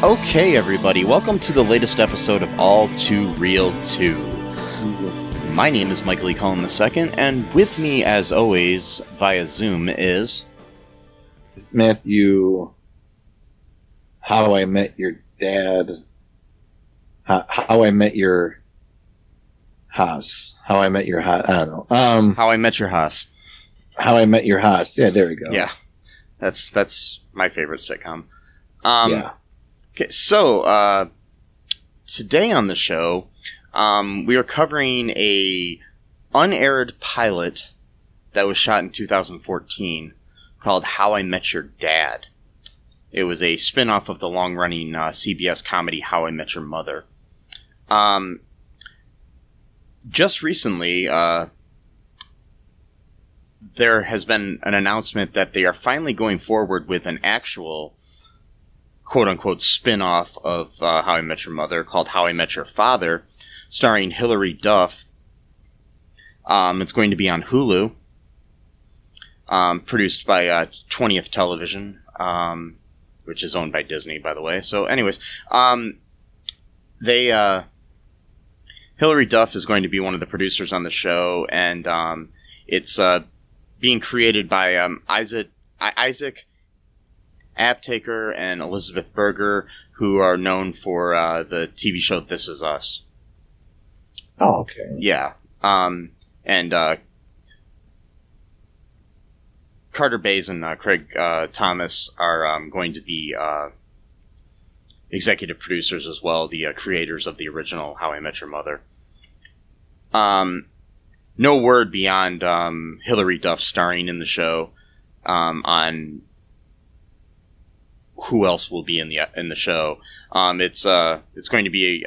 Okay, everybody, welcome to the latest episode of All Too Real 2. My name is Michael E. Cullen II, and with me, as always, via Zoom is... Matthew, How I Met Your Dad, How I Met Your Haas, How I Met Your Haas, I don't know. How I Met Your Haas. How I Met Your Haas, yeah, there we go. Yeah, that's my favorite sitcom. Yeah. Okay, so, today on the show, we are covering a unaired pilot that was shot in 2014 called How I Met Your Dad. It was a spin-off of the long-running CBS comedy How I Met Your Mother. Just recently, there has been an announcement that they are finally going forward with an actual quote-unquote spin-off of How I Met Your Mother called How I Met Your Father, starring Hilary Duff. It's going to be on Hulu, produced by 20th Television, which is owned by Disney, by the way. So anyways, Hilary Duff is going to be one of the producers on the show, and it's being created by Isaac Aptaker and Elizabeth Berger, who are known for the TV show This Is Us. Oh, okay. Yeah. And Carter Bays and Craig Thomas are going to be executive producers as well, the creators of the original How I Met Your Mother. No word beyond Hilary Duff starring in the show on who else will be in the show. It's going to be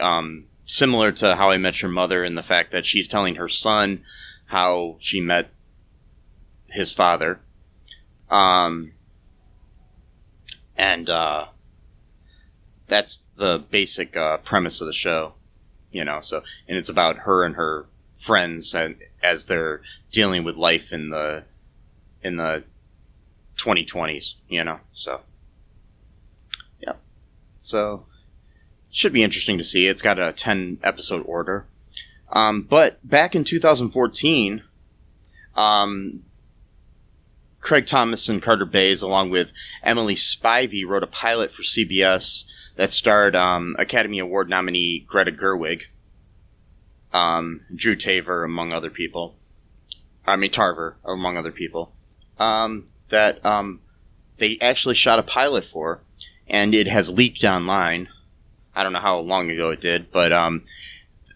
similar to How I Met Your Mother in the fact that she's telling her son how she met his father. And that's the basic premise of the show, so, and it's about her and her friends and as they're dealing with life in the 2020s, so. So, should be interesting to see. It's got a 10-episode order. But back in 2014, Craig Thomas and Carter Bays, along with Emily Spivey, wrote a pilot for CBS that starred Academy Award nominee Greta Gerwig, Drew Tarver, among other people. Tarver, among other people. That they actually shot a pilot for. And it has leaked online. I don't know how long ago it did, but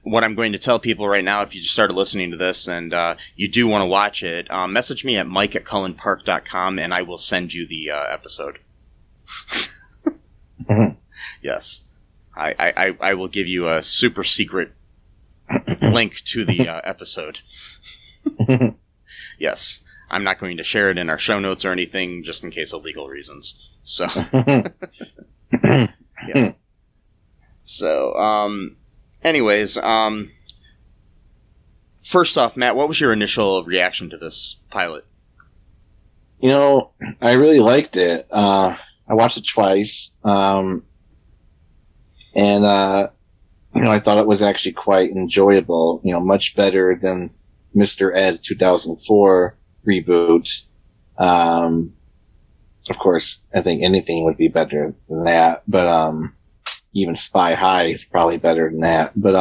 what I'm going to tell people right now, if you just started listening to this and you do want to watch it, message me at mike@cullenpark.com and I will send you the episode. Yes. I will give you a super secret link to the episode. Yes. I'm not going to share it in our show notes or anything, just in case of legal reasons. So, yeah. So, anyways, first off, Matt, what was your initial reaction to this pilot? I really liked it. I watched it twice, and I thought it was actually quite enjoyable. Much better than Mr. Ed 2004 reboot. Of course, I think anything would be better than that, but even Spy High is probably better than that. But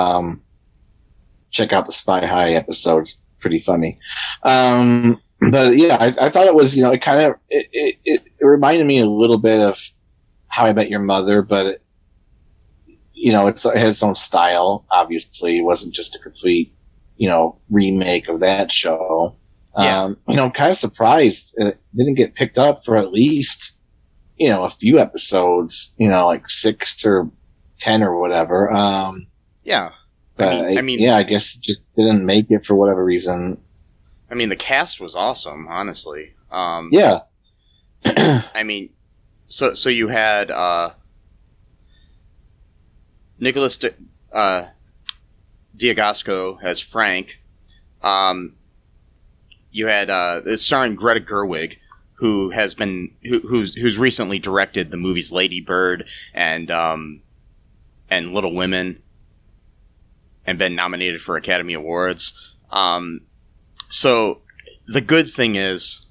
check out the Spy High episode; it's pretty funny. But yeah, I thought it was, it kind of it reminded me a little bit of How I Met Your Mother, but it had its own style. Obviously, it wasn't just a complete remake of that show. Yeah. I'm kind of surprised it didn't get picked up for at least, a few episodes, like 6 or 10 or whatever. Yeah. I mean, I guess it just didn't make it for whatever reason. I mean, the cast was awesome, honestly. Yeah. I mean, so you had Nicholas Diagasco as Frank. You had it's starring Greta Gerwig, who has been who's recently directed the movies Lady Bird and Little Women, and been nominated for Academy Awards. So the good thing is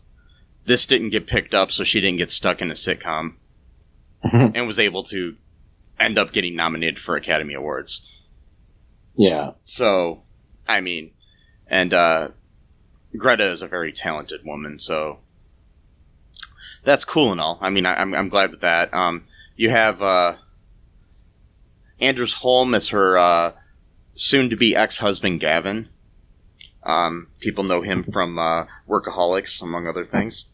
this didn't get picked up, so she didn't get stuck in a sitcom, and was able to end up getting nominated for Academy Awards. Yeah. So, I mean, and Greta is a very talented woman, so that's cool and all. I mean, I'm glad with that. You have Anders Holm as her soon-to-be ex-husband, Gavin. People know him from Workaholics, among other things.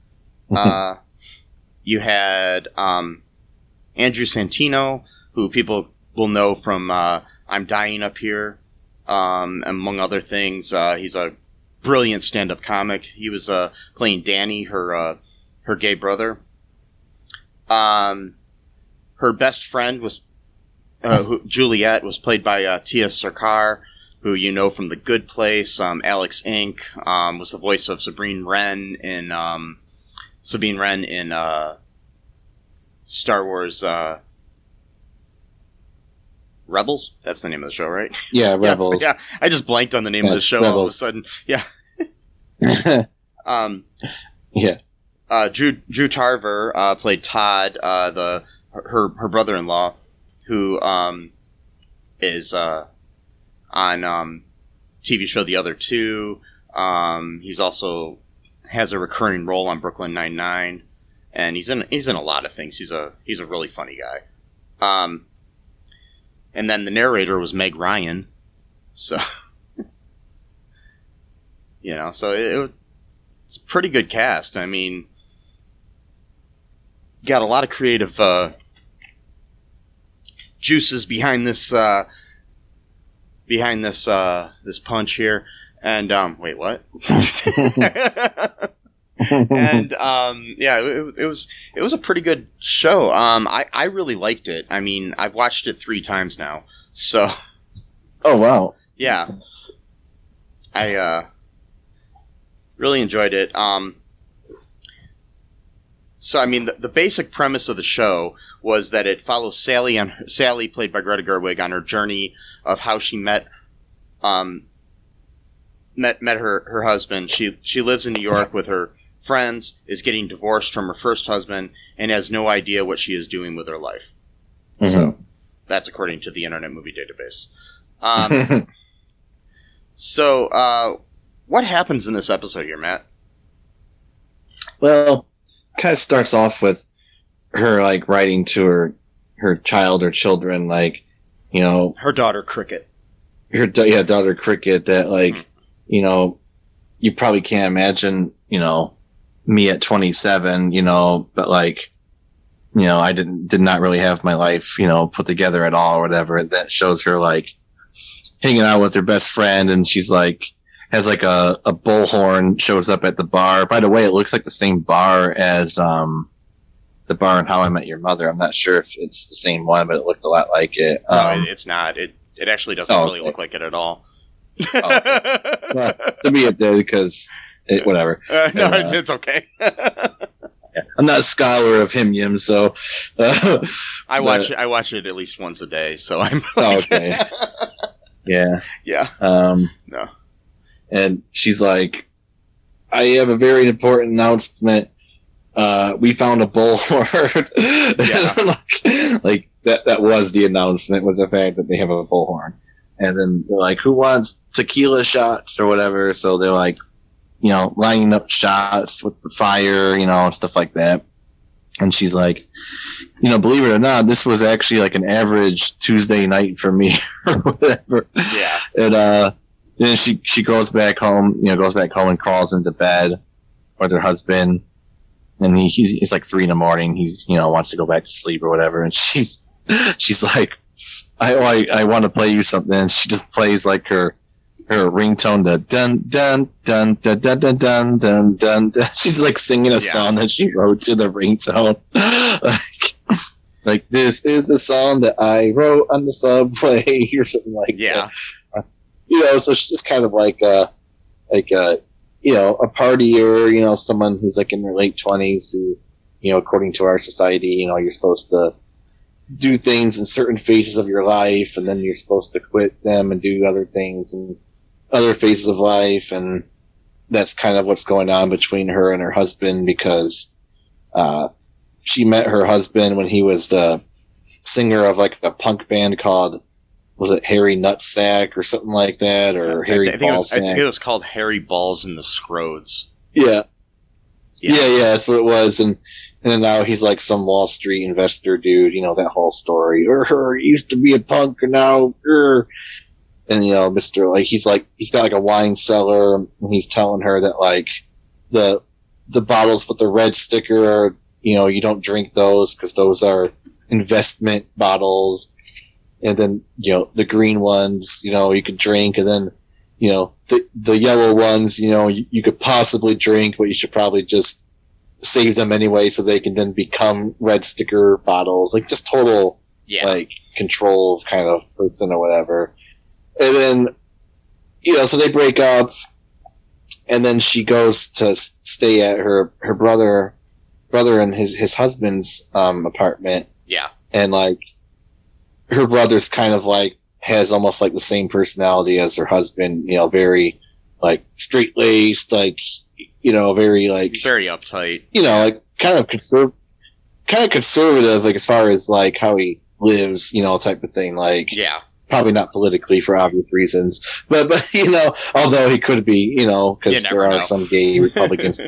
You had Andrew Santino, who people will know from I'm Dying Up Here, among other things. He's a brilliant stand-up comic. He was playing Danny, her gay brother. Her best friend was Juliet, was played by Tiya Sircar, who you know from The Good Place. Alex Inc. Was the voice of Sabine Wren in Star Wars Rebels. That's the name of the show, right? Yeah, Rebels. Yeah, I just blanked on the name of the show Rebels. All of a sudden. Yeah. Yeah. Drew Tarver played Todd, her brother-in-law, who is on TV show The Other Two. He's also has a recurring role on Brooklyn Nine-Nine, and he's in a lot of things. He's a really funny guy. And then the narrator was Meg Ryan, so so it's a pretty good cast. I mean, got a lot of creative juices behind this this punch here. And wait, what? And it was a pretty good show. I really liked it. I mean, I've watched it 3 times now. So oh wow. Yeah. I really enjoyed it. So I mean, the basic premise of the show was that it follows Sally, played by Greta Gerwig, on her journey of how she met her husband. She lives in New York with her friends, is getting divorced from her first husband, and has no idea what she is doing with her life. Mm-hmm. So that's according to the Internet Movie Database. So what happens in this episode here, Matt? Well, kind of starts off with her like writing to her child or children, like, her daughter Cricket. Her daughter Cricket, that like, you probably can't imagine, me at 27, but like, I did not really have my life, put together at all or whatever. That shows her like hanging out with her best friend, and she's like, has like a bullhorn shows up at the bar. By the way, it looks like the same bar as the bar in How I Met Your Mother. I'm not sure if it's the same one, but it looked a lot like it. No, it's not. It actually doesn't really look like it at all. Well, to me it did, because whatever. It's okay. Yeah, I'm not a scholar of him yim, so I watch it at least once a day, so I'm okay. Yeah. No. And she's like, I have a very important announcement. We found a bullhorn. Yeah. like that was the announcement, was the fact that they have a bullhorn. And then they're like, who wants tequila shots or whatever? So they're like, lining up shots with the fire, stuff like that. And she's like, believe it or not, this was actually like an average Tuesday night for me or whatever. Yeah. And And then she goes back home, and crawls into bed with her husband. And he's like 3 a.m. He's, wants to go back to sleep or whatever. And she's like, I want to play you something. And she just plays like her ringtone, the dun dun dun dun dun dun dun dun dun dun. She's like singing a song that she wrote to the ringtone. like this is the song that I wrote on the subway or something like that. So she's just kind of like a partier, someone who's like in their late 20s who, according to our society, you're supposed to do things in certain phases of your life, and then you're supposed to quit them and do other things in other phases of life. And that's kind of what's going on between her and her husband, because she met her husband when he was the singer of like a punk band called, was it Harry Nutsack or something like that, or Harry Ballsack? I think it was called Harry Balls and the Scrodes. Yeah, that's what it was. And then now he's like some Wall Street investor dude, that whole story. He used to be a punk and now, and Mr. like he's got like a wine cellar, and he's telling her that like the bottles with the red sticker, you don't drink those because those are investment bottles. And then, the green ones, you could drink. And then, the yellow ones, you could possibly drink, but you should probably just save them anyway so they can then become red sticker bottles. Like, just total, like, control of kind of person or whatever. And then, so they break up. And then she goes to stay at her brother and his husband's apartment. Yeah. And, like, her brother's kind of like has almost like the same personality as her husband, very like straight laced, like, very like very uptight, like kind of conservative, like as far as like how he lives, type of thing. Like, probably not politically for obvious reasons, but although he could be, because there are some gay Republicans.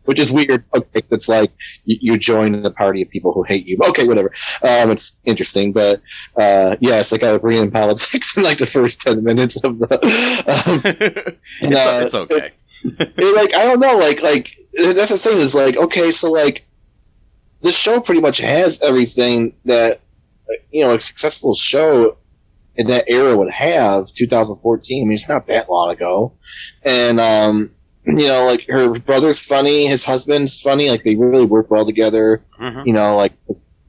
Which is weird. Okay, it's like you join the party of people who hate you. Okay, whatever. It's interesting, but it's like I would bring in politics in like the first 10 minutes of the. It's okay. Like I don't know, like that's the thing is like okay, so like this show pretty much has everything that a successful show in that era would have. 2014. I mean, it's not that long ago, and like her brother's funny, his husband's funny, like they really work well together. Mm-hmm. Like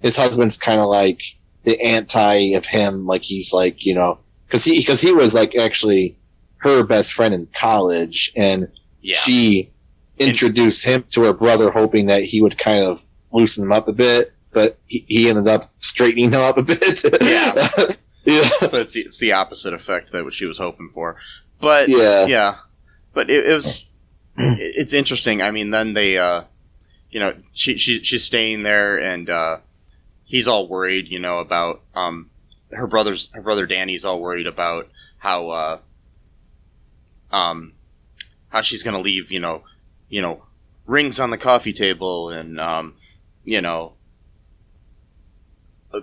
his husband's kind of like the anti of him, like he's like, because he was like actually her best friend in college, and she introduced him to her brother, hoping that he would kind of loosen him up a bit, but he ended up straightening him up a bit. So it's the opposite effect that what she was hoping for, but but it was. It's interesting. I mean, then they, she's staying there, and he's all worried, about her brother Danny's all worried about how she's gonna leave, rings on the coffee table, and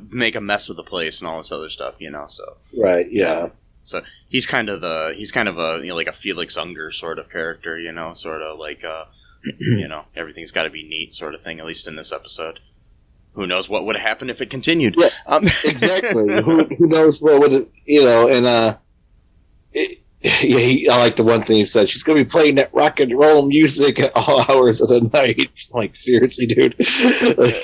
make a mess of the place and all this other stuff, So right, yeah. So he's kind of a like a Felix Unger sort of character, sort of like everything's got to be neat sort of thing. At least in this episode, who knows what would have happened if it continued? Yeah, exactly. who knows what would and I like the one thing he said. She's gonna be playing that rock and roll music at all hours of the night. Like seriously, dude. Like,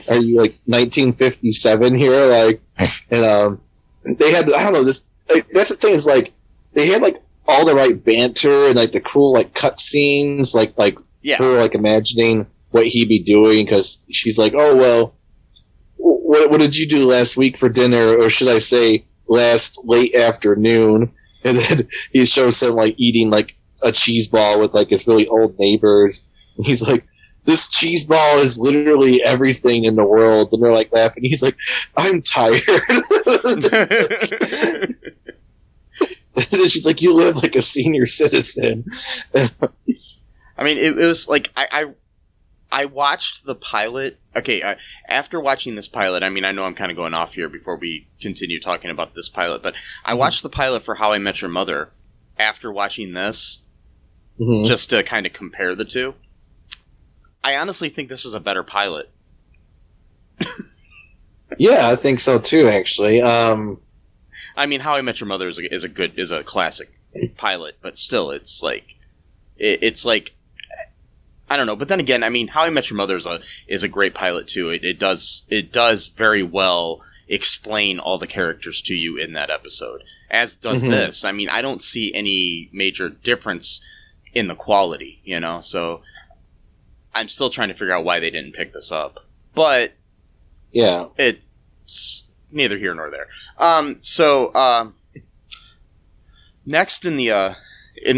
are you like 1957 here? Like, and they had I don't know this. Like, that's the thing is like they had like all the right banter and like the cool like cut scenes, like her like imagining what he'd be doing, because she's like, oh well, what did you do last week for dinner, or should I say last late afternoon? And then he shows him like eating like a cheese ball with like his really old neighbors, and he's like, this cheese ball is literally everything in the world. And they're like laughing. He's like, I'm tired. And she's like, you live like a senior citizen. I mean, it was like, I watched the pilot. Okay, after watching this pilot, I mean, I know I'm kind of going off here before we continue talking about this pilot, but I watched the pilot for How I Met Your Mother, after watching this, Mm-hmm. just to kind of compare the two. I honestly think this is a better pilot. Yeah, I think so too. Actually, I mean, How I Met Your Mother is a classic pilot, but still, it's like I don't know. But then again, I mean, How I Met Your Mother is a great pilot too. It does very well explain all the characters to you in that episode, as does this. I mean, I don't see any major difference in the quality, you know. So I'm still trying to figure out why they didn't pick this up, but yeah, it's neither here nor there. Next in the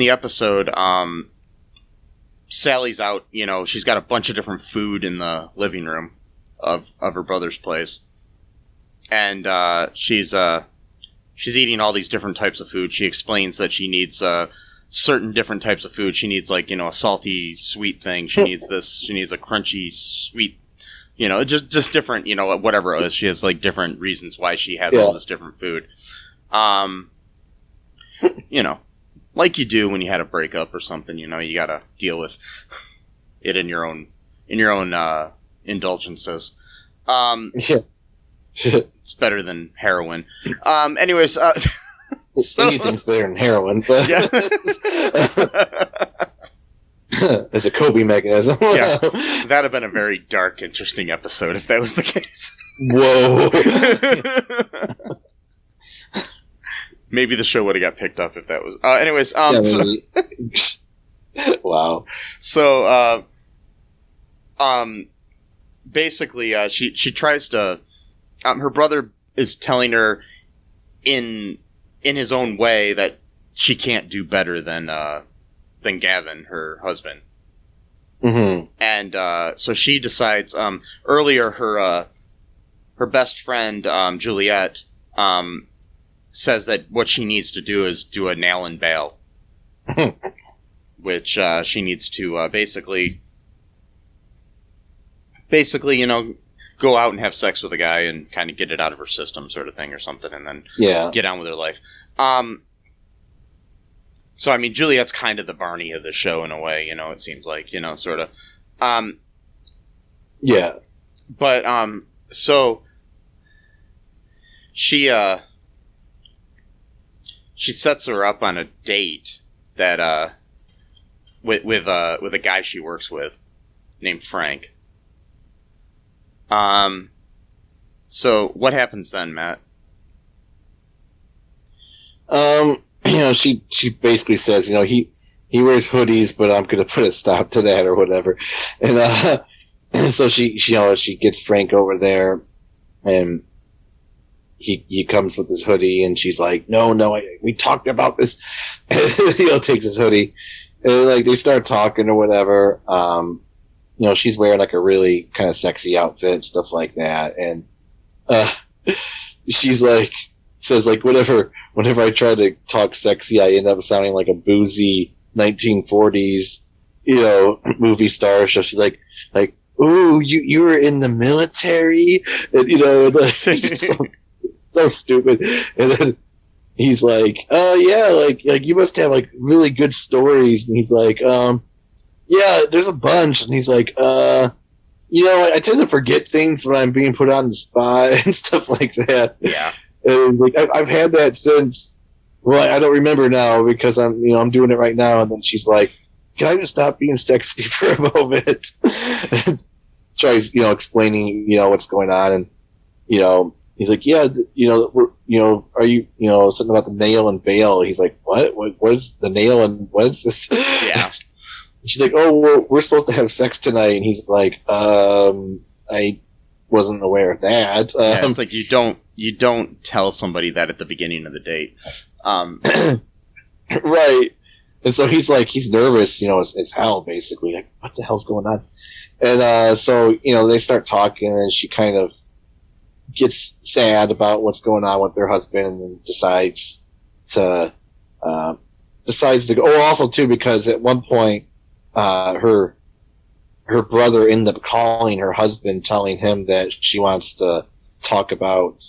episode, Sally's out. You know, she's got a bunch of different food in the living room of her brother's place, and she's eating all these different types of food. She explains that she needs certain different types of food. She needs, like, you know, a salty sweet thing. She needs this. She needs a crunchy sweet. You know, just different. You know, whatever it is. She has like different reasons why she has all this different food. You know, like you do when you had a breakup or something. You know, you gotta deal with it in your own indulgences. yeah. It's better than heroin. Anyways, so, Anything's better than heroin, but yeah. As a coping mechanism. Yeah, that'd have been a very dark, interesting episode if that was the case. Whoa. Maybe the show would have got picked up if that was. Anyways, Wow. So, basically, she tries to. Her brother is telling her in his own way that she can't do better than Gavin, her husband. Mm-hmm. And so she decides. Earlier, her best friend Juliet says that what she needs to do is do a nail and bail, which she needs to basically, you know, go out and have sex with a guy and kind of get it out of her system, sort of thing, or something, and then get on with her life. So, I mean, Juliet's kind of the Barney of the show in a way, you know, it seems like, you know, sort of. Yeah. But, so, she sets her up on a date that, with a guy she works with named Frank. So what happens then, Matt? You know, she basically says, you know, he wears hoodies, but I'm going to put a stop to that or whatever. And, so she gets Frank over there and he comes with his hoodie and she's like, no, we talked about this. You know, takes his hoodie and like they start talking or whatever. You know, she's wearing like a really kind of sexy outfit, stuff like that. And, she's like, says like, whenever I try to talk sexy, I end up sounding like a boozy 1940s, you know, movie star. So she's like, ooh, you were in the military? And, you know, it's just so stupid. And then he's like, yeah, like you must have like really good stories. And he's like, yeah, there's a bunch. And he's like, you know, I tend to forget things when I'm being put on the spot and stuff like that. Yeah. And like I've had that since. Well, I don't remember now because I'm doing it right now. And then she's like, "Can I just stop being sexy for a moment?" Tries, you know, explaining, you know, what's going on, and you know, he's like, "Yeah, you know, are you, you know, something about the nail and bail?" He's like, What is the nail and what is this?" Yeah. She's like, "Oh, we're supposed to have sex tonight," and he's like, "I wasn't aware of that." Yeah, it's like you don't tell somebody that at the beginning of the date. Right. And so he's like, he's nervous, you know, it's hell, basically. Like, what the hell's going on? And so, you know, they start talking, and she kind of gets sad about what's going on with her husband, and then decides to go. Oh, also, too, because at one point, her brother ended up calling her husband, telling him that she wants to talk about,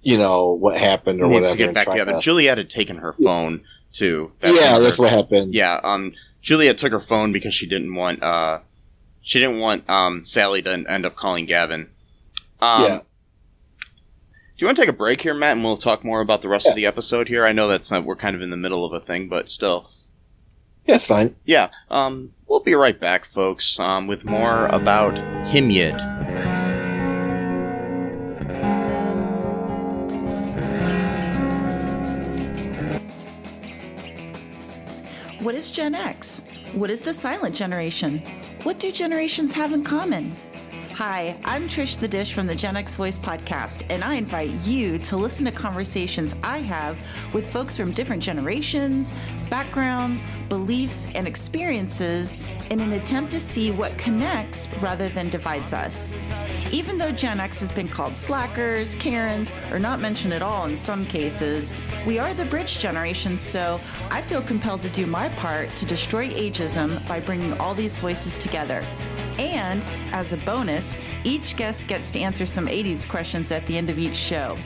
you know, what happened or needs whatever. to get back together. Juliet had taken her phone too. That's what happened. Yeah, Juliet took her phone because she didn't want Sally to end up calling Gavin. Do you want to take a break here, Matt, and we'll talk more about the rest of the episode here? I know we're kind of in the middle of a thing, but still. Yeah, it's fine. Yeah, we'll be right back, folks, with more about Himyid. What is Gen X? What is the silent generation? What do generations have in common? Hi, I'm Trish the Dish from the Gen X Voice podcast, and I invite you to listen to conversations I have with folks from different generations, backgrounds, beliefs, and experiences in an attempt to see what connects rather than divides us. Even though Gen X has been called slackers, Karens, or not mentioned at all in some cases, we are the bridge generation, so I feel compelled to do my part to destroy ageism by bringing all these voices together. And, as a bonus, each guest gets to answer some 80s questions at the end of each show.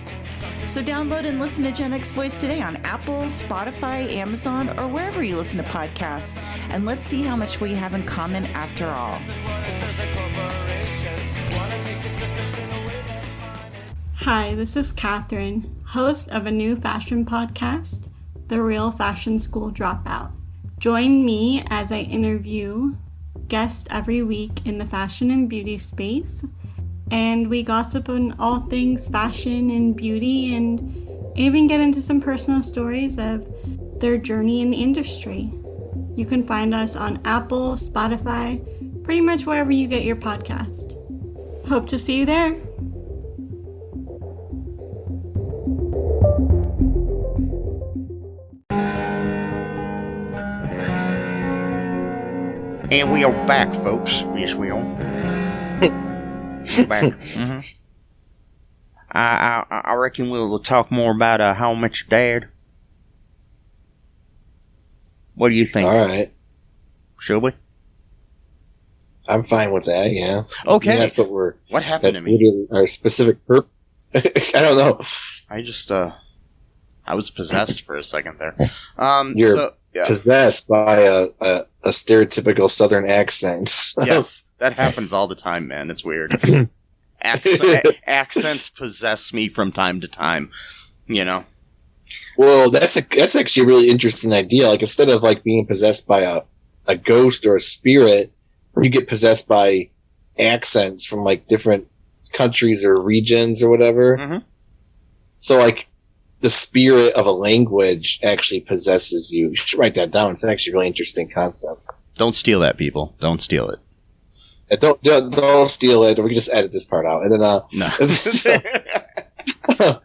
So download and listen to Gen X Voice today on Apple, Spotify, Amazon, or wherever you listen to podcasts. And let's see how much we have in common after all. Hi, this is Catherine, host of a new fashion podcast, The Real Fashion School Dropout. Join me as I interview guests every week in the fashion and beauty space, and we gossip on all things fashion and beauty, and even get into some personal stories of their journey in the industry. You can find us on Apple, Spotify, pretty much wherever you get your podcast. Hope to see you there. And we are back, folks. Yes, we are. Back. Mm-hmm. I reckon we'll talk more about How I Met Your Dad. What do you think? All right. Should we? I'm fine with that, yeah. Okay. I mean, that's what What happened to me? Literally our specific purpose. I don't know. I just, I was possessed for a second there. Possessed by a stereotypical Southern accent. Yes, that happens all the time, man. It's weird. Accents possess me from time to time, you know? Well, that's actually a really interesting idea. Like, instead of, like, being possessed by a ghost or a spirit, you get possessed by accents from, like, different countries or regions or whatever. Mm-hmm. So, like, the spirit of a language actually possesses you. You should write that down. It's actually a really interesting concept. Don't steal that, people. Don't steal it. Don't steal it, or we can just edit this part out. And then, No.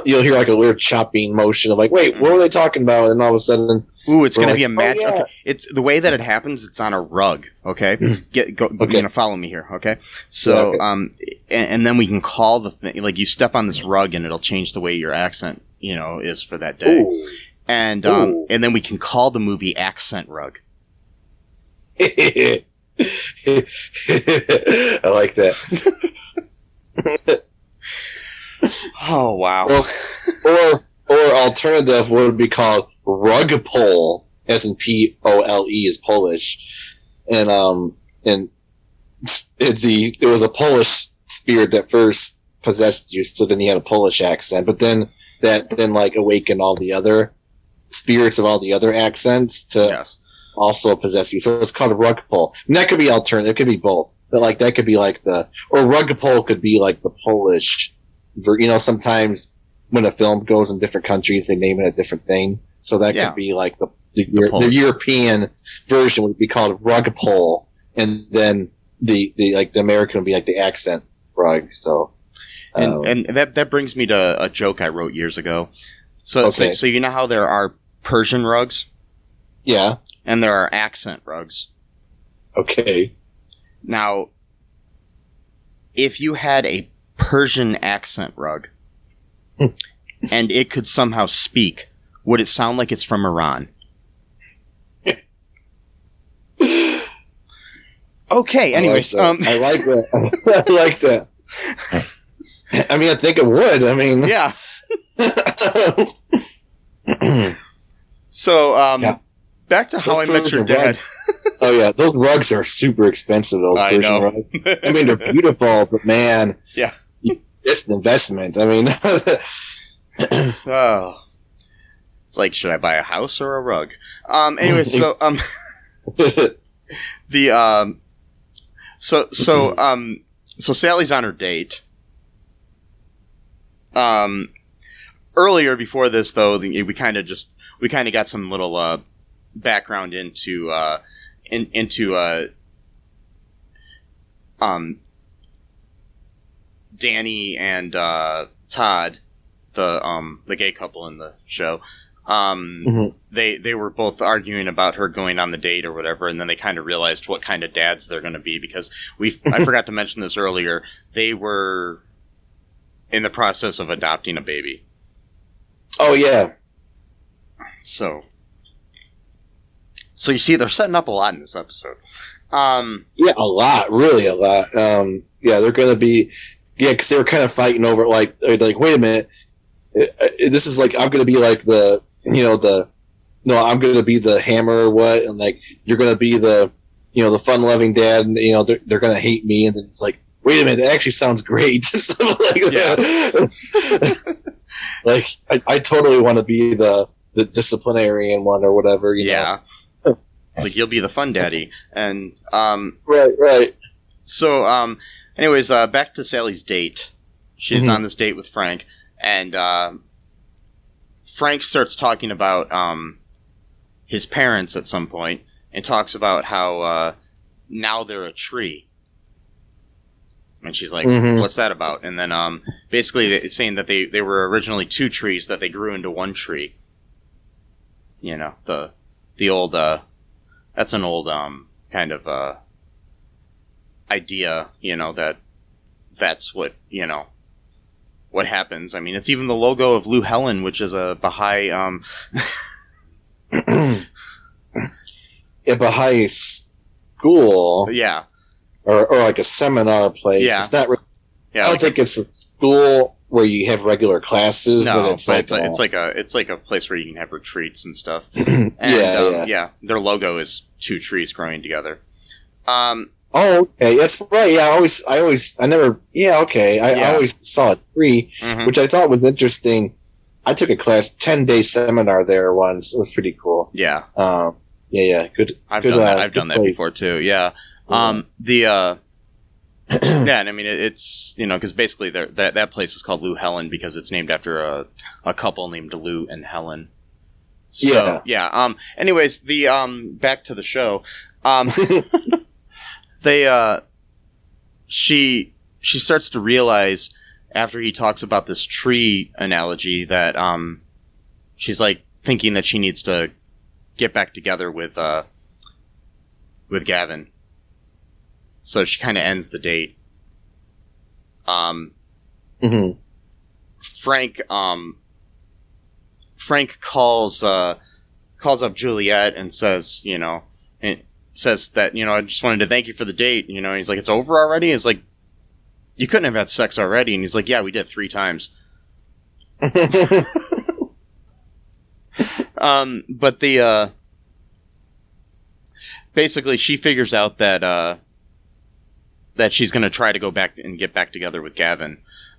You'll hear like a weird chopping motion of like, wait, what were they talking about? And all of a sudden, ooh, it's going to be a match. magic. Okay. It's the way that it happens. It's on a rug. Okay, Okay. You're gonna follow me here. Okay, so and then we can call the thing. Like, you step on this rug, and it'll change the way your accent, is for that day. Ooh. And Ooh. and then we can call the movie Accent Rug. I like that. Oh wow! Or alternative would be called rug pull, as in POLE is Polish, and there was a Polish spirit that first possessed you, so then he had a Polish accent, but then like awakened all the other spirits of all the other accents to also possess you. So it's called a rug pull. And that could be alternative. It could be both, but like that could be like or rug pull could be like the Polish. Sometimes when a film goes in different countries, they name it a different thing. So that could be like the European version would be called rug pull, and then the American would be like the accent rug. So, and that brings me to a joke I wrote years ago. So you know how there are Persian rugs? Yeah. And there are accent rugs. Okay. Now, if you had a Persian accent rug, and it could somehow speak, would it sound like it's from Iran? Okay, anyways. I like that. I like that. I mean, I think it would. I mean... Yeah. So, Yeah. back to How I Met Your Dad. Oh yeah, those rugs are super expensive. Those I Persian know. rugs. I mean, they're beautiful, but man, Yeah. it's an investment. I mean, Oh. It's like, should I buy a house or a rug? Anyway, so, so Sally's on her date. Earlier before this, though, we kind of got some little background into Danny and Todd, the gay couple in the show. They were both arguing about her going on the date or whatever, and then they kind of realized what kind of dads they're going to be, because I forgot to mention this earlier. They were in the process of adopting a baby. oh yeah, So you see, they're setting up a lot in this episode. yeah, a lot, really a lot. Yeah, they're going to be, because they were kind of fighting over like wait a minute, this is like I'm going to be like no, I'm going to be the hammer or what, and like you're going to be the the fun-loving dad, and they're going to hate me, and then it's like, wait a minute, that actually sounds great. Stuff like that. Like I totally want to be the disciplinarian one or whatever. Yeah. Like, you'll be the fun daddy. And, right. So, anyways, back to Sally's date. She's on this date with Frank, and, Frank starts talking about, his parents at some point, and talks about how, now they're a tree. And she's like, what's that about? And then, basically it's saying that they were originally two trees that they grew into one tree. The old, that's an old, kind of, idea, that's what, what happens. I mean, it's even the logo of Lou Helen, which is a Baha'i, a Baha'i school. Yeah. Or like a seminar place. Yeah. It's not really, Yeah. I don't think it's a school where you have regular classes, No, but it's like a place where you can have retreats and stuff. And, yeah. Their logo is two trees growing together. Oh, okay, that's right. Yeah, I always, okay. I always saw a tree, which I thought was interesting. I took a 10-day seminar there once. It was pretty cool. Yeah. Yeah. Good. I've good, done that before too. Yeah. Yeah, and I mean, it's, because basically that place is called Lou Helen because it's named after a couple named Lou and Helen. So, yeah. Anyways, back to the show. She starts to realize after he talks about this tree analogy that, she's like thinking that she needs to get back together with Gavin. So she kind of ends the date. Frank calls up Juliet and says, that, I just wanted to thank you for the date. He's like, it's over already? He's like, you couldn't have had sex already. And he's like, yeah, we did 3 times. But basically she figures out that she's going to try to go back and get back together with Gavin,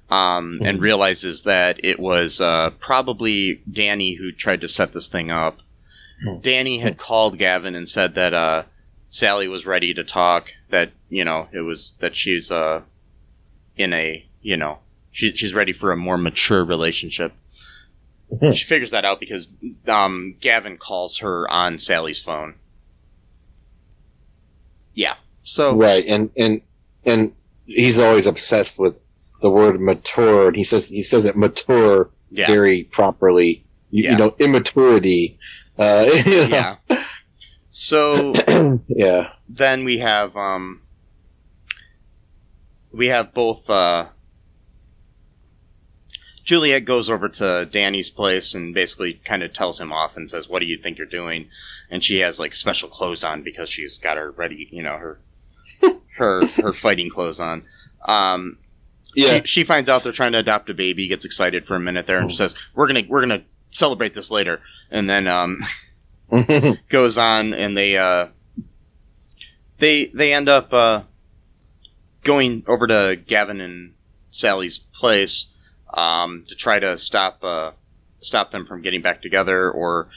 and realizes that it was probably Danny who tried to set this thing up. Danny had called Gavin and said that Sally was ready to talk, that, it was that she's in a, she's ready for a more mature relationship. She figures that out because Gavin calls her on Sally's phone. Yeah. So right, and he's always obsessed with the word mature, and he says it mature very properly. Immaturity. Yeah. So yeah. Then we have both Juliet goes over to Danny's place and basically kind of tells him off and says, "What do you think you're doing?" And she has like special clothes on because she's got her ready, her fighting clothes on. She finds out they're trying to adopt a baby, gets excited for a minute there, and says, "We're gonna celebrate this later." And then goes on, and they end up going over to Gavin and Sally's place to try to stop them from getting back together or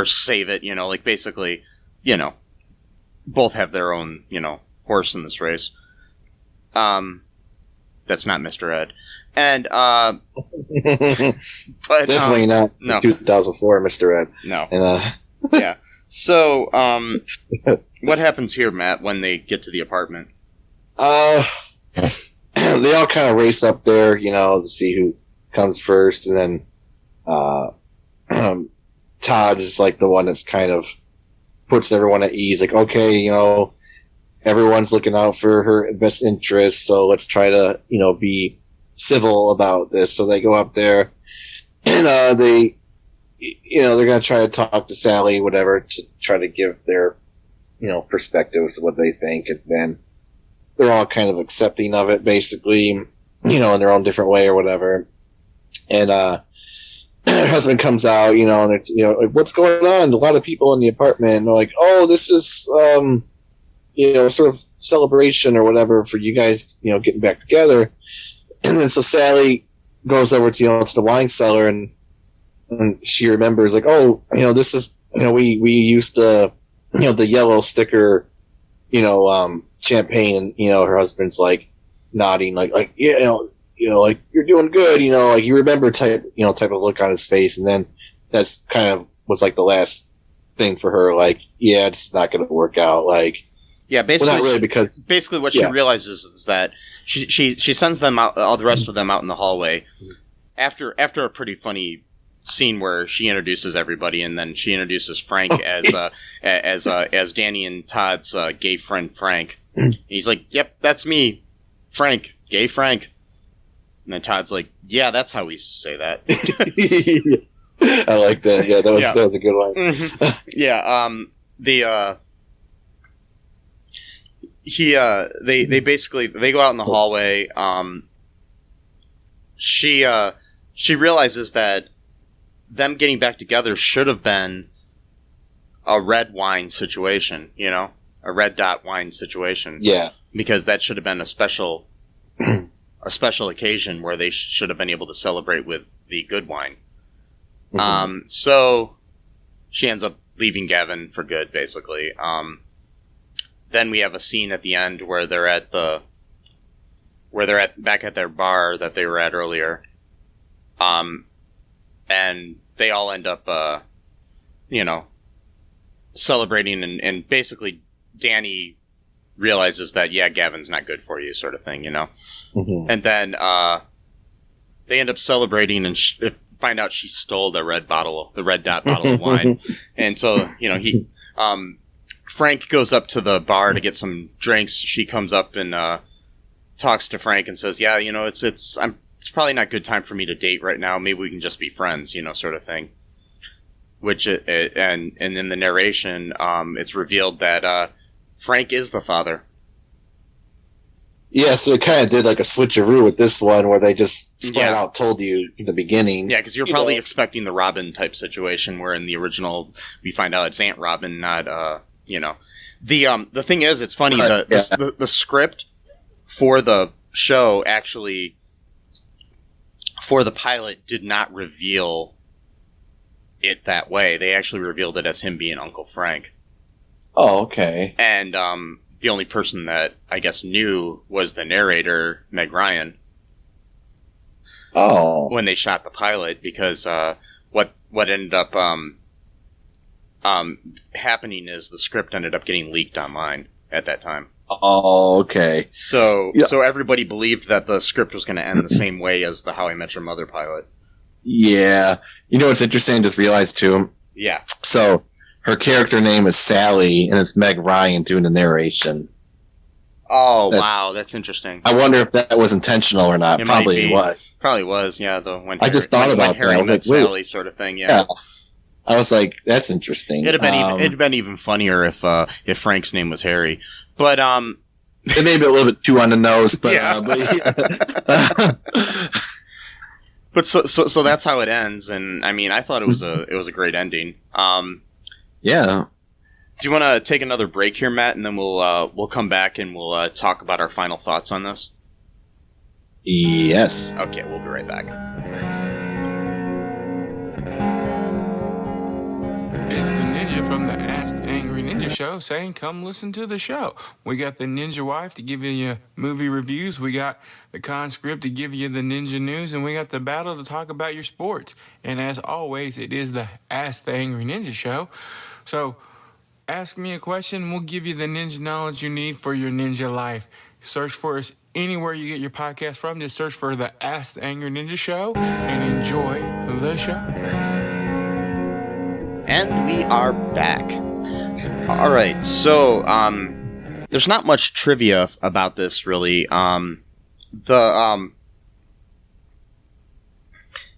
save it. Like basically, both have their own horse in this race. That's not Mr. Ed. And, but definitely not no. 2004 Mr. Ed. No. And, yeah. So, what happens here, Matt, when they get to the apartment? They all kind of race up there, to see who comes first, and then, Todd is like the one that's kind of puts everyone at ease, like, okay, everyone's looking out for her best interest, so let's try to, be civil about this. So they go up there, and they're going to try to talk to Sally, whatever, to try to give their, perspectives of what they think, and then they're all kind of accepting of it, basically, in their own different way or whatever. And her husband comes out, and they're, like, what's going on? A lot of people in the apartment, and they're like, oh, this is, sort of celebration or whatever for you guys, getting back together. And then so Sally goes over to, to the wine cellar, and she remembers, like, oh, this is, we used the, the yellow sticker, champagne, and, her husband's like nodding, like, like, you're doing good, like you remember type of look on his face. And then that's kind of was like the last thing for her. Like, yeah, it's not going to work out. Like, yeah, basically, well, not really, because basically what she realizes is that she sends them out, all the rest of them out in the hallway after a pretty funny scene where she introduces everybody, and then she introduces Frank as Danny and Todd's gay friend Frank. And he's like, "Yep, that's me, Frank, gay Frank." And then Todd's like, "Yeah, that's how we say that." I like that. Yeah, that was a good one. Mm-hmm. Yeah. They basically they go out in the hallway. She realizes that them getting back together should have been a red wine situation, a red dot wine situation. Yeah, because that should have been a special occasion where they should have been able to celebrate with the good wine. Mm-hmm. So she ends up leaving Gavin for good, basically. Then we have a scene at the end where they're back at their bar that they were at earlier. And they all end up, celebrating, and basically Danny realizes that, yeah, Gavin's not good for you, sort of thing, Mm-hmm. And then, they end up celebrating and find out she stole the red dot bottle of wine. And so, Frank goes up to the bar to get some drinks. She comes up and talks to Frank and says, "Yeah, it's probably not a good time for me to date right now. Maybe we can just be friends, sort of thing." Which and in the narration, it's revealed that Frank is the father. Yeah, so it kind of did like a switcheroo with this one, where they just flat out told you in the beginning. Yeah, because you're probably expecting the Robin type situation, where in the original we find out it's Aunt Robin, not The thing is, it's funny, the script for the show actually, for the pilot, did not reveal it that way. They actually revealed it as him being Uncle Frank. Oh, okay. And the only person that I guess knew was the narrator, Meg Ryan. Oh. When they shot the pilot, because what ended up happening is the script ended up getting leaked online at that time. Oh, okay. So everybody believed that the script was going to end the same way as the How I Met Your Mother pilot. Yeah. What's interesting, I just realized too? Yeah. So her character name is Sally, and it's Meg Ryan doing the narration. Oh, wow, that's interesting. I wonder if that was intentional or not. Probably was. Probably was, yeah. I just thought about Harry met Sally sort of thing, yeah. I was like, that's interesting. It'd have been even funnier if Frank's name was Harry. But it may be a little bit too on the nose, but but so that's how it ends, and I mean, I thought it was a great ending. Yeah. Do you want to take another break here, Matt, and then we'll come back and we'll talk about our final thoughts on this? Yes. Okay, we'll be right back. It's the ninja from the Ask the Angry Ninja Show saying, come listen to the show. We got the ninja wife to give you your movie reviews. We got the conscript to give you the ninja news. And we got the battle to talk about your sports. And as always, it is the Ask the Angry Ninja Show. So ask me a question. We'll give you the ninja knowledge you need for your ninja life. Search for us anywhere you get your podcast from. Just search for the Ask the Angry Ninja Show and enjoy the show. And we are back. All right, so there's not much trivia about this, really. The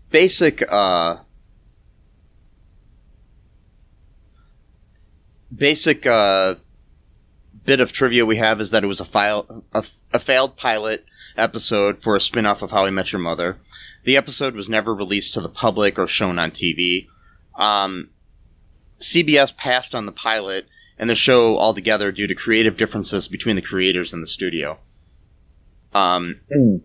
basic bit of trivia we have is that it was a failed pilot episode for a spin-off of How I Met Your Mother. The episode was never released to the public or shown on TV. CBS passed on the pilot and the show altogether due to creative differences between the creators and the studio. No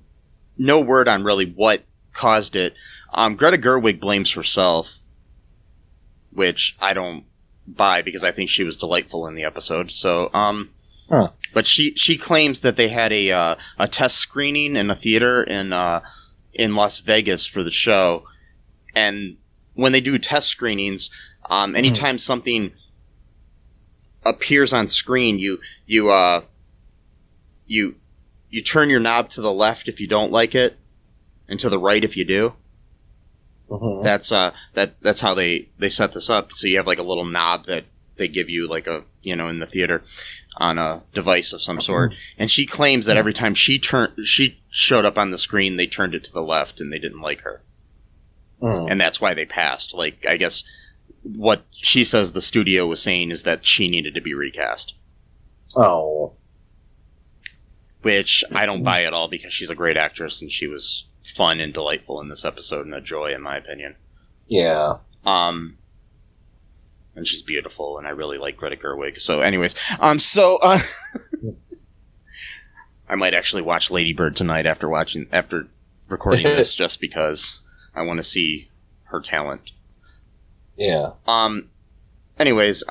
word on really what caused it. Greta Gerwig blames herself, which I don't buy because I think she was delightful in the episode. So, but she claims that they had a test screening in a theater in Las Vegas for the show, and when they do test screenings, anytime something appears on screen, you turn your knob to the left if you don't like it, and to the right if you do. That's how they set this up. So you have like a little knob that they give you, like in the theater on a device of some sort. And she claims that every time she showed up on the screen, they turned it to the left and they didn't like her. And that's why they passed. Like, I guess what she says the studio was saying is that she needed to be recast. Oh. Which I don't buy at all because she's a great actress and she was fun and delightful in this episode and a joy in my opinion. Yeah. And she's beautiful and I really like Greta Gerwig. So anyways, I might actually watch Lady Bird tonight after recording this just because I want to see her talent. Yeah. Anyways,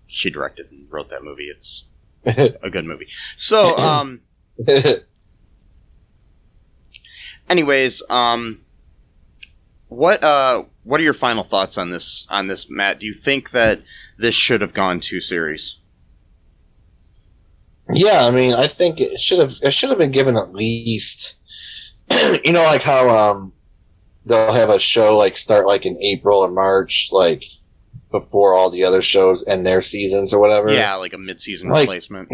she directed and wrote that movie. It's a good movie. So, anyways, what are your final thoughts on this, Matt? Do you think that this should have gone 2 series? Yeah, I mean, I think it should have been given at least, like how they'll have a show like start like in April or March, like before all the other shows end their seasons or whatever. Yeah, like a mid-season replacement.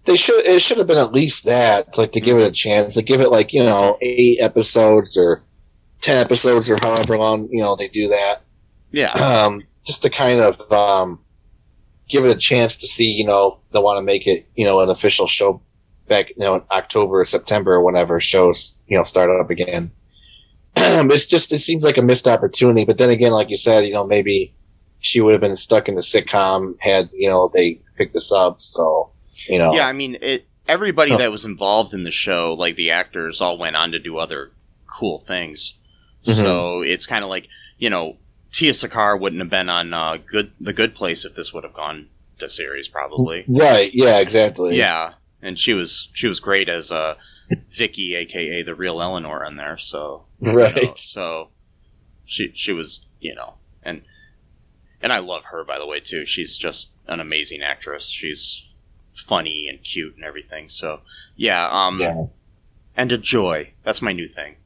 It should have been at least that, like to give it a chance, like give it like 8 episodes or 10 episodes or however long they do that. Yeah. Just to kind of give it a chance to see if they want to make it an official show back in October or September or whenever shows start up again. It seems like a missed opportunity. But then again, like you said, maybe she would have been stuck in the sitcom had they picked this up. So yeah, I mean everybody that was involved in the show, like the actors, all went on to do other cool things. Mm-hmm. So it's kind of like Tiya Sircar wouldn't have been on The Good Place if this would have gone to series, probably. Right? Yeah, exactly. Yeah, and she was great as Vicky, aka the real Eleanor, in there. So right. So she was and I love her, by the way, too. She's just an amazing actress. She's funny and cute and everything. So yeah. And a joy. That's my new thing.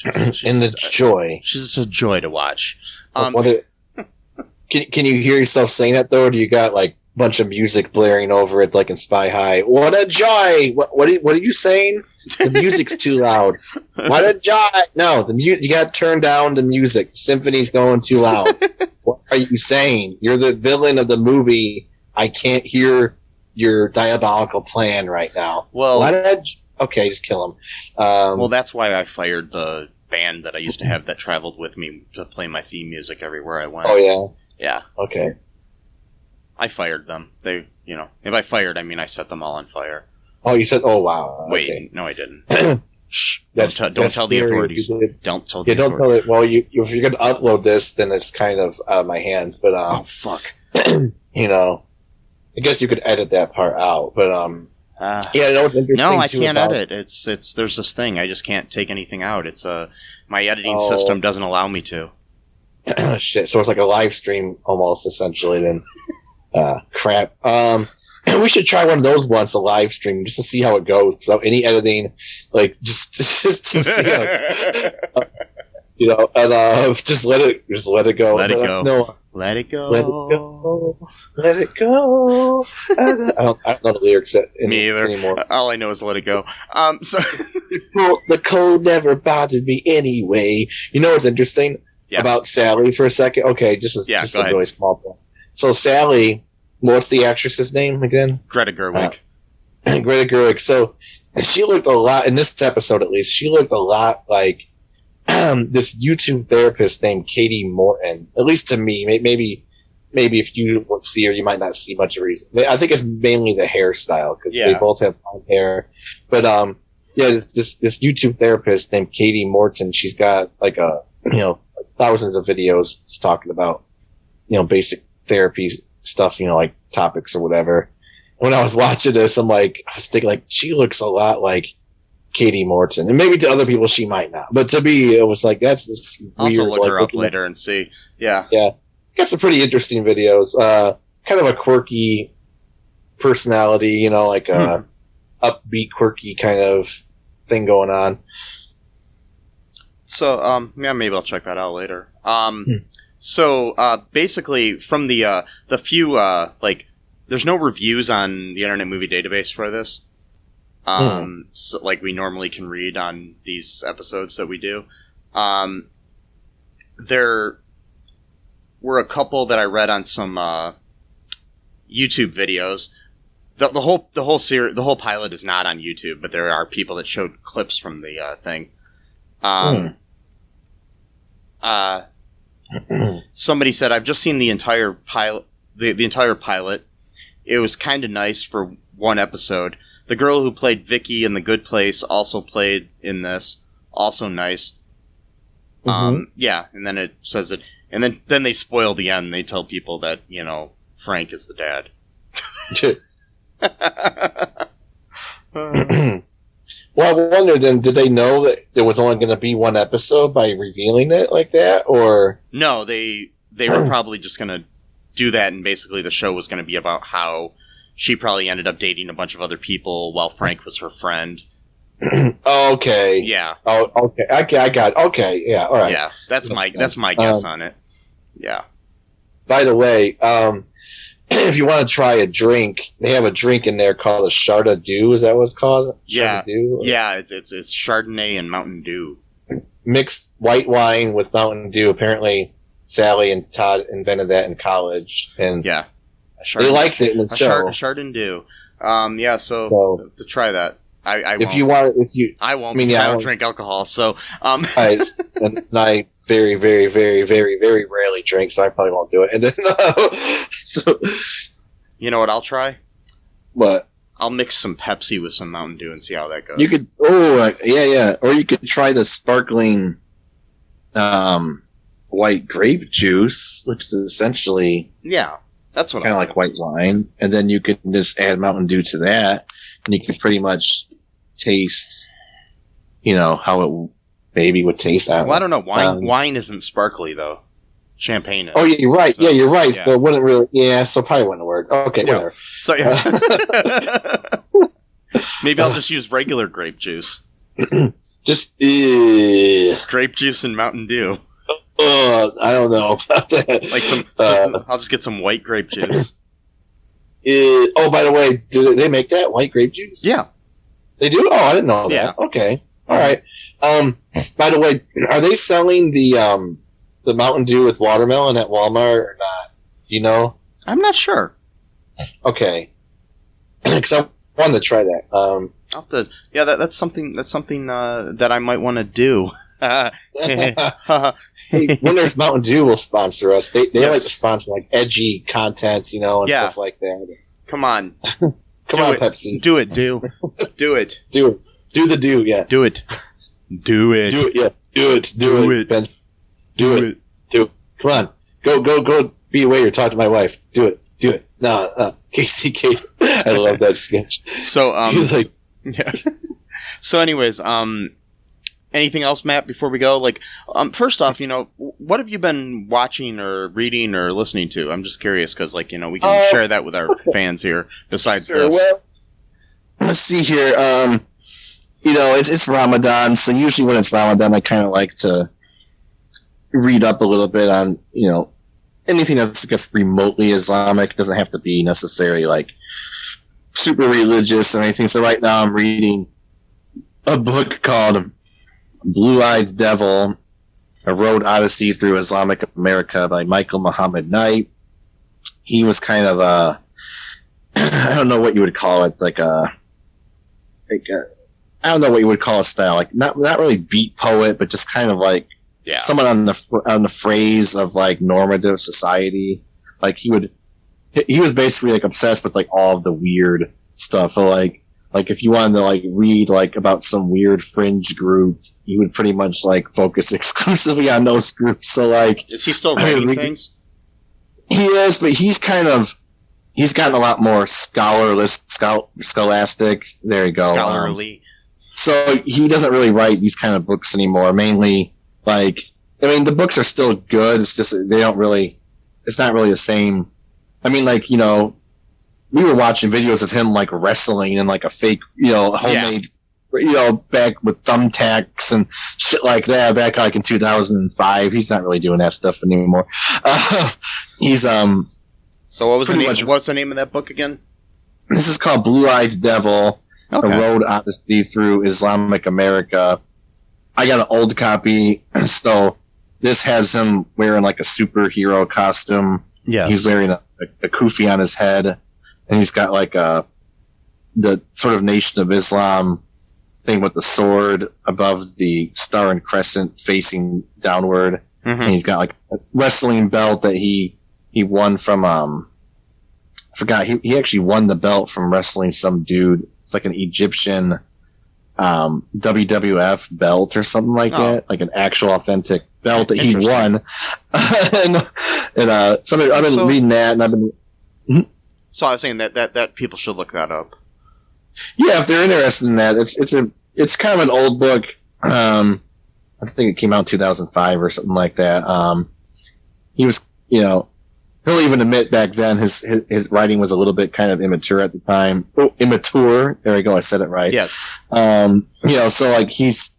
Joy. She's just a joy to watch. Can you hear yourself saying that though? Or do you got like a bunch of music blaring over it, like in Spy High? What a joy! What are you saying? The music's too loud. What a joy! No, the you got to turn down the music. The symphony's going too loud. What are you saying? You're the villain of the movie. I can't hear your diabolical plan right now. Well, okay, just kill him. Well, that's why I fired the band that I used to have that traveled with me to play my theme music everywhere I went. Oh, yeah? Yeah. Okay. I fired them. They, if I fired, I mean I set them all on fire. Oh, you said, oh, wow. Wait, okay. no, I didn't. Shh. Don't tell the authorities. Don't tell the authorities. Don't tell it. Well, if you're going to upload this, then it's kind of out of my hands. But, oh, fuck. I guess you could edit that part out. But, yeah, what's interesting no, I can't edit. It's there's this thing. I just can't take anything out. It's my editing system doesn't allow me to. Shit. So it's like a live stream almost, essentially, then. Crap. We should try one of those once, a live stream, just to see how it goes without any editing, like just to see, and just let it go. Let it go. No, let it go. Let it go. Let it go. I don't know the lyrics me either. Anymore. All I know is let it go. So the code never bothered me anyway. You know what's interesting about Sally for a second? Okay, just a really small point. So Sally. What's the actress's name again? Greta Gerwig. Greta Gerwig. So she looked a lot, in this episode at least, she looked a lot like this YouTube therapist named Katie Morton. At least to me. Maybe if you see her, you might not see much of a reason. I think it's mainly the hairstyle, because they both have long hair. But this YouTube therapist named Katie Morton, she's got like thousands of videos talking about, basic therapy stuff, like topics or whatever. When I was watching this, I was thinking like, she looks a lot like Katie Morton, and maybe to other people she might not, but to me it was like, that's this I'll weird. I'll have to look her up later and see. Yeah, got some pretty interesting videos. Kind of a quirky personality, like a upbeat, quirky kind of thing going on. So maybe I'll check that out later. So, basically, from the few, there's no reviews on the Internet Movie Database for this. So, like we normally can read on these episodes that we do. There were a couple that I read on some, YouTube videos. The whole pilot is not on YouTube, but there are people that showed clips from the, thing. Somebody said, I've just seen the entire pilot. The entire pilot. It was kind of nice for one episode. The girl who played Vicky in The Good Place also played in this. Also nice. Yeah, and then it says it, and then they spoil the end. They tell people that Frank is the dad. Well, I wonder then, did they know that there was only going to be one episode by revealing it like that, or? No, they were probably just going to do that, and basically the show was going to be about how she probably ended up dating a bunch of other people while Frank was her friend. Okay. Yeah. Oh, okay. I got. Okay. Yeah. All right. Yeah. That's my guess on it. Yeah. By the way, if you want to try a drink, they have a drink in there called a Chardonnay Dew. Is that what it's called? Yeah. Yeah. It's Chardonnay and Mountain Dew. Mixed white wine with Mountain Dew. Apparently, Sally and Todd invented that in college, and yeah, they liked it in the show. Chardonnay Dew. Yeah. So to try that. I won't. I don't drink alcohol, so and I very, very, very, very, very rarely drink, so I probably won't do it. And then, so you know what I'll try? What? I'll mix some Pepsi with some Mountain Dew and see how that goes. You could, or you could try the sparkling, white grape juice, which is essentially that's what kind of like white wine, and then you could just add Mountain Dew to that, and you could pretty much taste, how it maybe would taste. I don't know. Wine isn't sparkly though. Champagne is. Oh, yeah, you're right. So, you're right. Yeah. But wouldn't really. Yeah, so probably wouldn't work. Okay, whatever. So maybe I'll just use regular grape juice. Just grape juice and Mountain Dew. I don't know about that. Like I'll just get some white grape juice. By the way, do they make that white grape juice? Yeah, they do. Oh, I didn't know that. Okay, all right. By the way, are they selling the Mountain Dew with watermelon at Walmart or not? I'm not sure. Okay, because I wanted to try that. I'll have to, that's something that I might want to do. Hey, Wonder if Mountain Dew will sponsor us. They Yes. like to sponsor like edgy content, and Yeah. stuff like that. Come on. Come on, it. Pepsi. Do it, do it. Do it. Do the do, yeah. Do it. Do it. Do it, yeah. Do it. Do it. Ben. Do it. Do it. Come on. Go be a waiter. Talk to my wife. Do it. Do it. No, Casey Kate. I love that sketch. So, He's like, yeah. So anyways, anything else, Matt, before we go? Like, first off, what have you been watching or reading or listening to? I'm just curious because, we can share that with our fans here besides sure, this. well, let's see here. It's Ramadan, so usually when it's Ramadan, I kind of like to read up a little bit on, anything that's, I guess, remotely Islamic. It doesn't have to be necessarily, like, super religious or anything. So right now I'm reading a book called Blue-Eyed Devil, A Road Odyssey Through Islamic America by Michael Muhammad Knight. He was kind of I don't know what you would call it, I don't know what you would call a style, like not really beat poet, but just kind of like someone on the phrase of like normative society. Like he was basically like obsessed with like all of the weird stuff. So like if you wanted to like read like about some weird fringe group, he would pretty much like focus exclusively on those groups. So like, is he still writing things? He is, but he's gotten a lot more scholastic. There you go. Scholarly. So he doesn't really write these kind of books anymore. Mainly, the books are still good. It's just it's not really the same. We were watching videos of him like wrestling in like a fake, homemade, back with thumbtacks and shit like that back like in 2005. He's not really doing that stuff anymore. He's So what was the name? much- What's the name of that book again? This is called Blue-Eyed Devil, Okay. A Road Odyssey Through Islamic America. I got an old copy, so this has him wearing like a superhero costume. Yes. He's wearing a kufi on his head, and he's got like the sort of Nation of Islam thing with the sword above the star and crescent facing downward. Mhm. And he's got like a wrestling belt that he won from I forgot, he actually won the belt from wrestling some dude. It's like an Egyptian WWF belt or something like that, like an actual authentic belt that he won. and I've been reading that, and I've been. So I was saying that people should look that up. Yeah, if they're interested in that, it's kind of an old book. I think it came out in 2005 or something like that. He was, he'll even admit back then his writing was a little bit kind of immature at the time. Oh, immature. There we go. I said it right. Yes. So like he's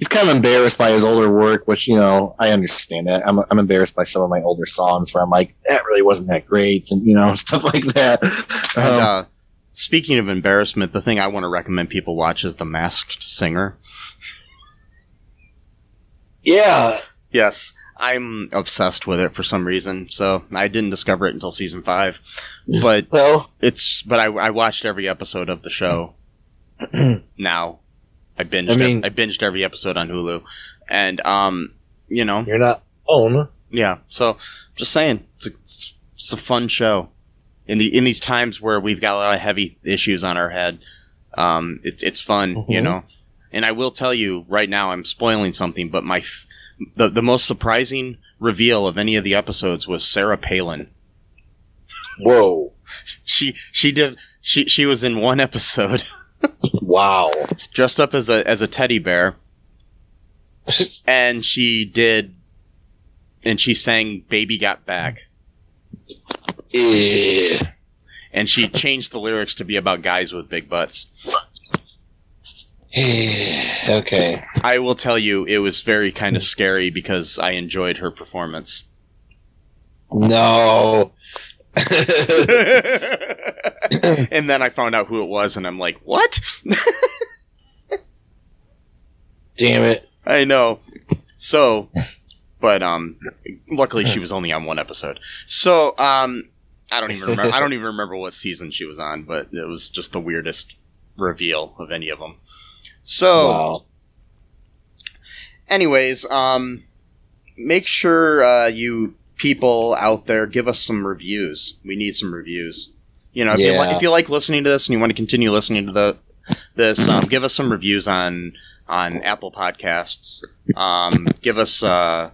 kind of embarrassed by his older work, which, I understand that. I'm embarrassed by some of my older songs where I'm like, that really wasn't that great, and, stuff like that. And, speaking of embarrassment, the thing I want to recommend people watch is The Masked Singer. Yeah. Yes. I'm obsessed with it for some reason, so I didn't discover it until season 5. But I watched every episode of the show. Now, I binged every episode on Hulu, and you're not alone. Yeah. So, just saying, it's a fun show. In these times where we've got a lot of heavy issues on our head, it's fun, Mm-hmm. And I will tell you right now, I'm spoiling something, but the most surprising reveal of any of the episodes was Sarah Palin. Whoa. She was in one episode. Wow. Dressed up as a teddy bear. And she sang Baby Got Back. And she changed the lyrics to be about guys with big butts. Okay. I will tell you, it was very kind of scary because I enjoyed her performance. No. And then I found out who it was, and I'm like, what? Damn it. I know. So, but luckily she was only on one episode. So, I don't even remember what season she was on, but it was just the weirdest reveal of any of them. So, wow. anyways, make sure you people out there give us some reviews. We need some reviews. You know, if you like listening to this and you want to continue listening to this, give us some reviews on Apple Podcasts. Give us a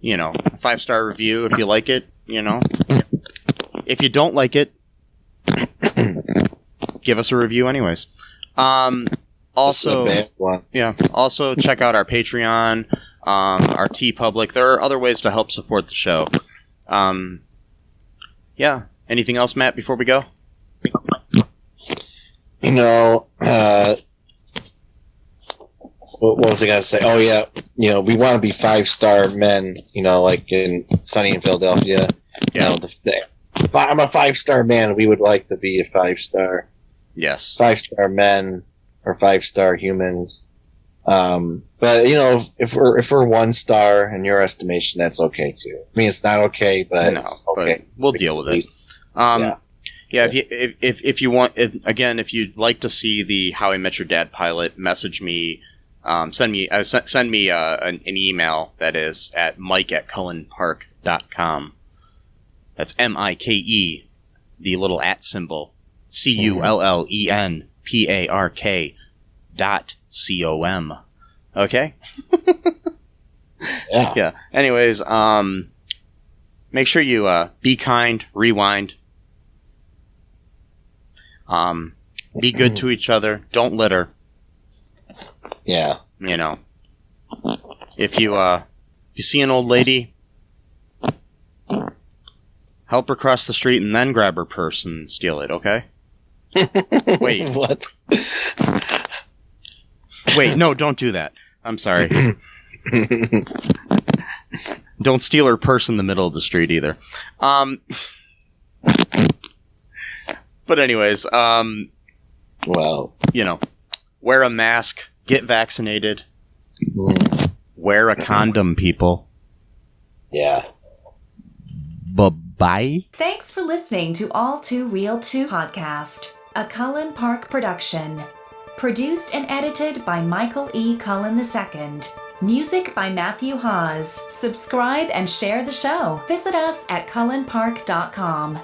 5-star review if you like it. You know, if you don't like it, give us a review anyways. Also, also check out our Patreon, our TeePublic. There are other ways to help support the show. Anything else, Matt, before we go? What was I going to say? Oh, yeah. We want to be 5-star men, like in Sunny in Philadelphia. Yeah. If I'm a 5-star man, we would like to be a 5-star. Yes. 5-star men or 5-star humans. But if we're 1-star in your estimation, that's okay too. I mean, it's not okay, but it's okay. But we'll deal with it. If you want, if you'd like to see the How I Met Your Dad pilot, message me. Send me an email that is at mike@cullenpark.com. That's MIKE, the little at symbol, CULLENPARK.com. Okay? Yeah. Anyways, make sure you be kind, rewind. Be good to each other. Don't litter. Yeah. If you see an old lady, help her cross the street and then grab her purse and steal it, okay? Wait. What? Wait, no, don't do that. I'm sorry. Don't steal her purse in the middle of the street either. But anyways, well, wear a mask, get vaccinated, wear a condom, people. Yeah. Bye-bye. Thanks for listening to All Too Real 2 podcast, a Cullen Park production. Produced and edited by Michael E. Cullen II. Music by Matthew Hawes. Subscribe and share the show. Visit us at cullenpark.com.